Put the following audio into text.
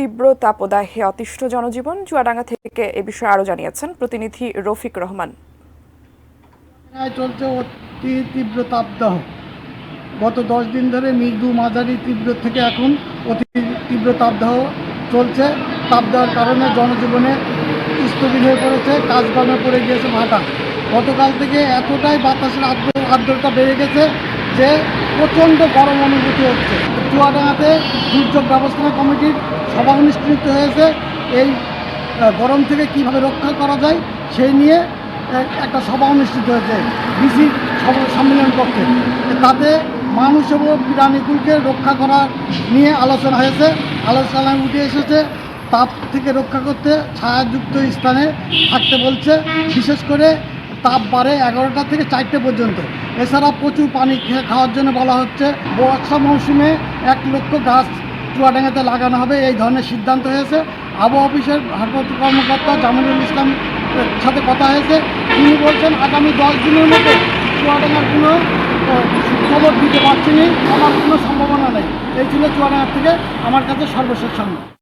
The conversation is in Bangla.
তীব্র তাপদাহে অতিষ্ঠ জনজীবন। চুয়াডাঙ্গা থেকে এ বিষয়ে আরো জানিয়েছেন প্রতিনিধি রফিক রহমান। চলছে অতি তীব্র তাপদাহ। গত 10 দিন ধরে মৃদু মাঝারি তীব্র থেকে এখন অতি তীব্র তাপদাহ চলছে। তাপদাহের কারণে জনজীবনে স্থবির হয়ে পড়েছে, কাজকর্মে পড়ে গিয়েছে ভাটা। গতকাল থেকে এতটাই বাতাসের আর্দ্রতা বেড়ে গেছে যে প্রচণ্ড গরম অনুভূতি হচ্ছে। চুয়াডাঙ্গাতে দুর্যোগ ব্যবস্থাপনা কমিটির সভা অনুষ্ঠিত হয়েছে। এই গরম থেকে কিভাবে রক্ষা করা যায় সেই নিয়ে একটা সভা অনুষ্ঠিত হয়েছে ডিসি সম্মেলন কক্ষে। তাতে মানুষ এবং প্রাণীকুলকে রক্ষা করার নিয়ে আলোচনা হয়েছে। আলোচনায় উঠে এসেছে তাপ থেকে রক্ষা করতে ছায়াযুক্ত স্থানে থাকতে বলছে। বিশেষ করে তাপ বাড়ে 11টা থেকে 4টে পর্যন্ত। এছাড়া প্রচুর পানি খাওয়ার জন্য বলা হচ্ছে। বর্ষা মৌসুমে 1 লক্ষ গাছ চুয়াডাঙ্গাতে লাগানো হবে, এই ধরনের সিদ্ধান্ত হয়েছে। আবহাওয়া অফিসের ভারপ্রাপ্ত কর্মকর্তা জামিনুল ইসলাম সাথে কথা হয়েছে। তিনি বলছেন আগামী 10 দিনের মতো চুয়াডাঙ্গার কোনো খবর দিতে পারছি না, আমার কোনো সম্ভাবনা নেই। এই ছিল চুয়াডাঙ্গার থেকে আমার কাছে সর্বশেষ সংবাদ।